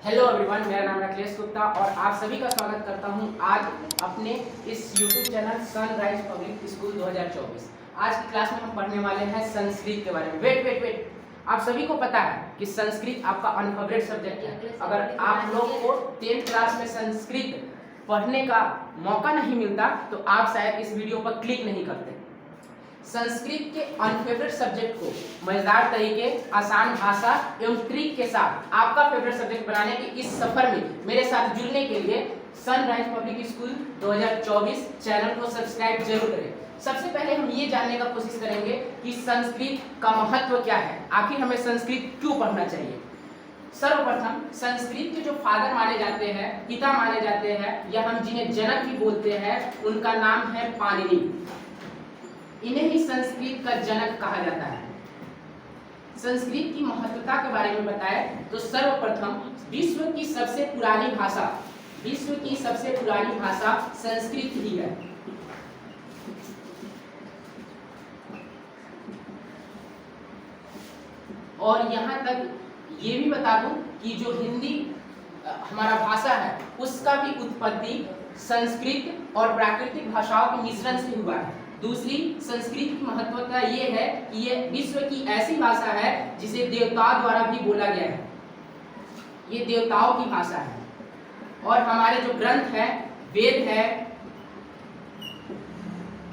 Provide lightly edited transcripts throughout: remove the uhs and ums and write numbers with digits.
Hello everyone, मेरा नाम है अखिलेश गुप्ता और आप सभी का स्वागत करता हूं आज अपने इस YouTube channel sunrise public school 2024। आज की क्लास में हम पढ़ने वाले हैं संस्कृत के बारे में। वेट, आप सभी को पता है कि संस्कृत आपका अनफेवरेट सब्जेक्ट है। अगर आप लोग को 10th क्लास में संस्कृत पढ़ने का मौका नहीं मिलता तो आप शायद इस वीडियो पर क्लिक नहीं करते। संस्कृत के अनफेवरेट सब्जेक्ट को मजेदार तरीके, आसान भाषा एवं ट्रिक के साथ आपका फेवरेट सब्जेक्ट बनाने के इस सफर में मेरे साथ जुड़ने के लिए सनराइज पब्लिक स्कूल 2024 चैनल को सब्सक्राइब जरूर करें। सबसे पहले हम ये जानने का कोशिश करेंगे कि संस्कृत का महत्व क्या है, आखिर हमें संस्कृत क्यों पढ़ना चाहिए। सर्वप्रथम संस्कृत के जो फादर माने जाते हैं, पिता माने जाते हैं, या हम जिन्हें जनक भी बोलते हैं, उनका नाम है पाणिनि। इन्हें ही संस्कृत का जनक कहा जाता है। संस्कृत की महत्वता के बारे में बताएं तो सर्वप्रथम विश्व की सबसे पुरानी भाषा संस्कृत ही है। और यहाँ तक ये भी बता दूं कि जो हिंदी हमारा भाषा है उसका भी उत्पत्ति संस्कृत और प्राकृतिक भाषाओं के मिश्रण से हुआ है। दूसरी, संस्कृत की महत्वता ये है कि ये विश्व की ऐसी भाषा है जिसे देवताओं द्वारा भी बोला गया है। ये देवताओं की भाषा है। और हमारे जो ग्रंथ है, वेद है,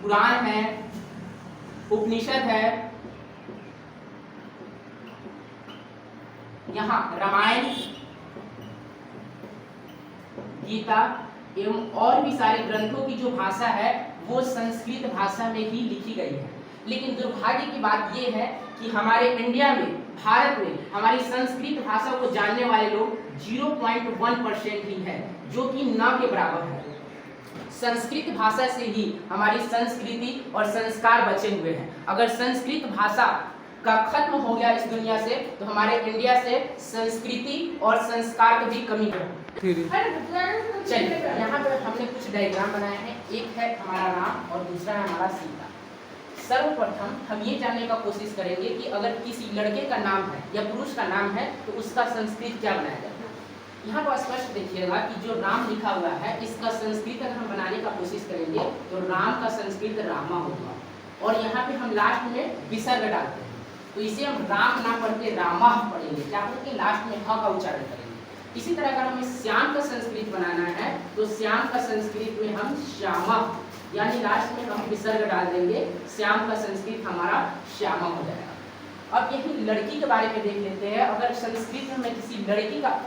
पुराण है, उपनिषद है, यहाँ रामायण, गीता एवं और भी सारे ग्रंथों की जो भाषा है वो संस्कृत भाषा में ही लिखी गई है। लेकिन दुर्भाग्य की बात यह है कि हमारे इंडिया में, भारत में हमारी संस्कृत भाषा को जानने वाले लोग 0.1% ही है, जो कि न के बराबर है। संस्कृत भाषा से ही हमारी संस्कृति और संस्कार बचे हुए हैं। अगर संस्कृत भाषा का खत्म हो गया इस दुनिया से तो हमारे इंडिया से संस्कृति और संस्कार की भी कमी है। चलिए, यहाँ पे हमने कुछ डायग्राम बनाए हैं। एक है हमारा राम और दूसरा है हमारा सीता। सर्वप्रथम हम ये जानने का कोशिश करेंगे कि अगर किसी लड़के का नाम है या पुरुष का नाम है तो उसका संस्कृत क्या बनाया जाता है। यहाँ पर स्पष्ट देखिएगा कि जो राम लिखा हुआ है इसका संस्कृत अगर हम बनाने का कोशिश करेंगे तो राम का संस्कृत रामा होगा। और यहाँ पे हम लास्ट में विसर्ग डालते हैं तो इसे हम राम ना पढ़ के रामा पढ़ेंगे, क्या पढ़ेंगे, लास्ट में ह का उच्चारण करेंगे। इसी तरह अगर हमें श्याम का संस्कृत बनाना है तो श्याम का संस्कृत में हम श्यामा, यानी लास्ट में हम विसर्ग डाल देंगे, श्याम का संस्कृत हमारा श्यामा हो जाएगा। अब यही लड़की के बारे में देख लेते हैं। अगर संस्कृत में हमें किसी लड़की का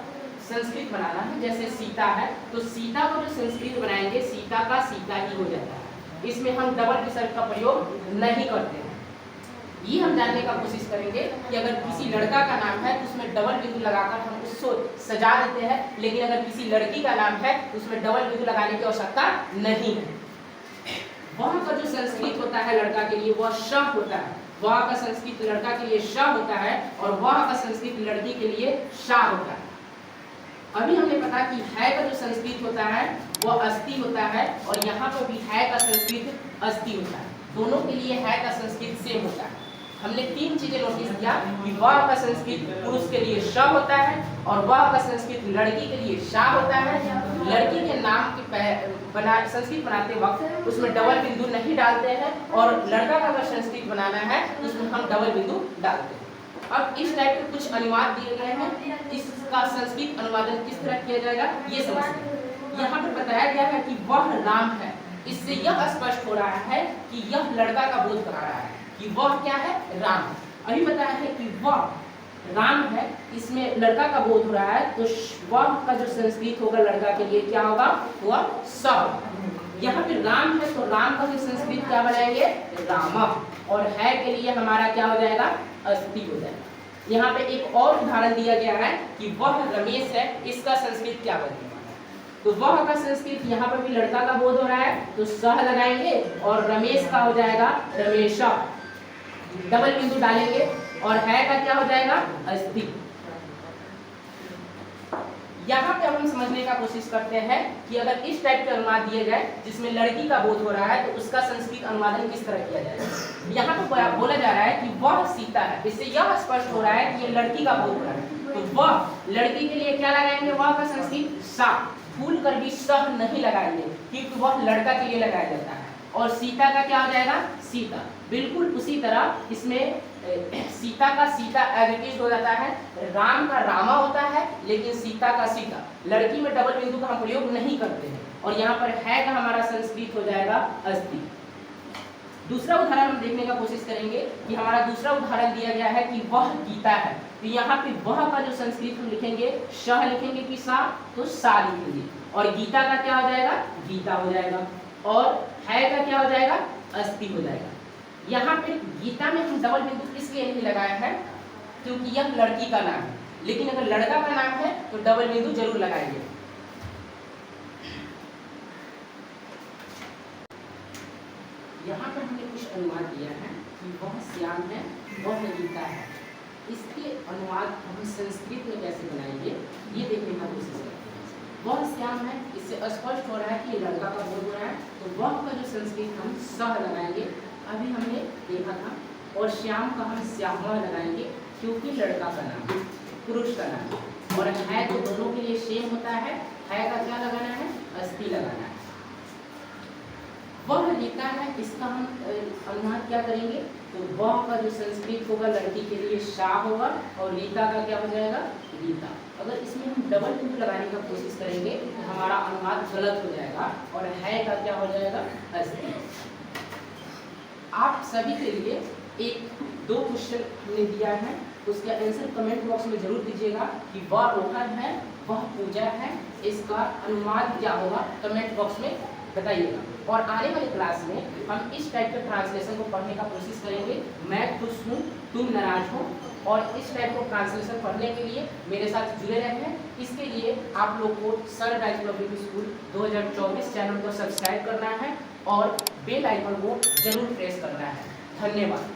संस्कृत बनाना है, जैसे सीता है, तो सीता को जो संस्कृत बनाएंगे सीता का सीता ही हो जाता है। इसमें हम डबल विसर्ग का प्रयोग नहीं करते हैं। ये हम जानने का कोशिश करेंगे कि अगर किसी लड़का का नाम है तो उसमें डबल बिंदु लगाकर हम उसको सजा देते हैं, लेकिन अगर किसी लड़की का नाम है तो उसमें डबल बिंदु लगाने की आवश्यकता नहीं है। वह का जो संस्कृत होता है लड़का के लिए वह श होता है, वह का संस्कृत लड़का के लिए श होता है और वह का संस्कृत लड़की के लिए शा होता है। अभी हमने पता कि है का जो संस्कृत होता है वह अस्थि होता है और यहाँ पर भी है का संस्कृत अस्थि होता है। दोनों के लिए है का संस्कृत सेम होता है। हमने तीन चीजें नोटिस किया कि वह का संस्कृत पुरुष के लिए श होता है और वह का संस्कृत लड़की के लिए शा होता है। लड़की के नाम के संस्कृत बनाते वक्त उसमें डबल बिंदु नहीं डालते हैं और लड़का का अगर संस्कृत बनाना है तो उसमें हम डबल बिंदु डालते हैं। अब इस टाइप के कुछ अनुवाद दिए गए हैं, इसका संस्कृत अनुवादन किस तरह किया जाएगा ये समझते। यहाँ पर बताया गया है कि वह राम है। इससे यह स्पष्ट हो रहा है कि यह लड़का का बोध करा रहा है कि वह क्या है, राम। अभी बताया है कि वह राम है, इसमें लड़का का बोध हो रहा है तो वह का जो संस्कृत होगा लड़का के लिए क्या होगा, वह स। यहाँ पे राम है तो राम का जो संस्कृत क्या बनाएंगे, रामा। और है के लिए हमारा क्या हो जाएगा, अस्थि हो जाएगा। यहाँ पे एक और उदाहरण दिया गया है कि वह रमेश है, इसका संस्कृत क्या बनेगा, तो वह का संस्कृत यहाँ पर भी लड़का का बोध हो रहा है तो सह लगाएंगे और रमेश का हो जाएगा रमेशा, डबल बिंदु डालेंगे और है का क्या हो जाएगा, अस्थि। यहाँ पे हम समझने का कोशिश करते हैं कि अगर इस टाइप के अनुवाद दिए जाए जिसमें लड़की का बोध हो रहा है तो उसका संस्कृत अनुवादन किस तरह किया जाएगा। यहाँ पे बोला जा रहा है कि वह सीता है, इससे यह स्पष्ट हो रहा है कि ये लड़की का बोध हो रहा है। तो वह, लड़की के लिए क्या लगाएंगे, वह का संस्कृत सा, भूल कर भी सह नहीं लगाएंगे क्योंकि वह लड़का के लिए लगाया जाता है। और सीता का क्या हो जाएगा, सीता। बिल्कुल उसी तरह इसमें सीता का सीता एडजक्टिव हो जाता है, राम का रामा होता है, लेकिन सीता का सीता। लड़की में डबल बिंदु का हम प्रयोग नहीं करते हैं। और यहाँ पर है का हमारा संस्कृत हो जाएगा अस्ति। दूसरा उदाहरण हम देखने का कोशिश करेंगे कि हमारा दूसरा उदाहरण दिया गया है कि वह गीता है। तो यहाँ पे वह का जो संस्कृत हम लिखेंगे शह लिखेंगे कि सा, तो सा लिखेंगे। और गीता का क्या हो जाएगा, गीता हो जाएगा। और है का क्या हो जाएगा, अस्ति हो जाएगा। यहाँ पे गीता में हम डबल बिंदु इसलिए नहीं लगाया है क्योंकि यह लड़की का नाम है, लेकिन अगर लड़का का नाम है तो डबल बिंदु जरूर लगाएंगे। यहाँ पर हमने कुछ अनुवाद दिया है कि वह श्याम है, वह गीता है। इसके अनुवाद हम संस्कृत में कैसे बनाएंगे ये देखने का कोशिश करते हैं। वह श्याम है, इससे स्पष्ट हो रहा है कि लड़का का बोल रहा है, तो वह का जो संस्कृत हम सह लगाएंगे, अभी हमने देखा था। और श्याम का हम श्यामा लगाएंगे क्योंकि लड़का का नाम, पुरुष का नाम। और है तो दोनों के लिए सेम होता है का क्या लगाना है, अस्ति लगाना है। वह गीता है, इसका हम अनुवाद क्या करेंगे, तो वह का जो संस्कृत होगा लड़की के लिए शा होगा और गीता का क्या हो जाएगा, गीता। अगर इसमें हम डबल बिंदु लगाने का कोशिश करेंगे तो हमारा अनुवाद गलत हो जाएगा और है का क्या हो जाएगा, अस्ति। आप सभी के लिए दो क्वेश्चन हमने दिया है, उसका आंसर कमेंट बॉक्स में जरूर दीजिएगा कि वह रोहन है, वह पूजा है, इसका अनुवाद क्या होगा कमेंट बॉक्स में बताइएगा। और आने वाली क्लास में हम इस टाइप के ट्रांसलेशन को पढ़ने का कोशिश करेंगे। मैं खुश हूँ, तुम नाराज हो। और इस टाइप को ट्रांसलेशन पढ़ने के लिए मेरे साथ जुड़े रहें। इसके लिए आप लोग को sir rise public school 2024 channel को सब्सक्राइब करना है और बेल आइकन को जरूर प्रेस करना है। धन्यवाद।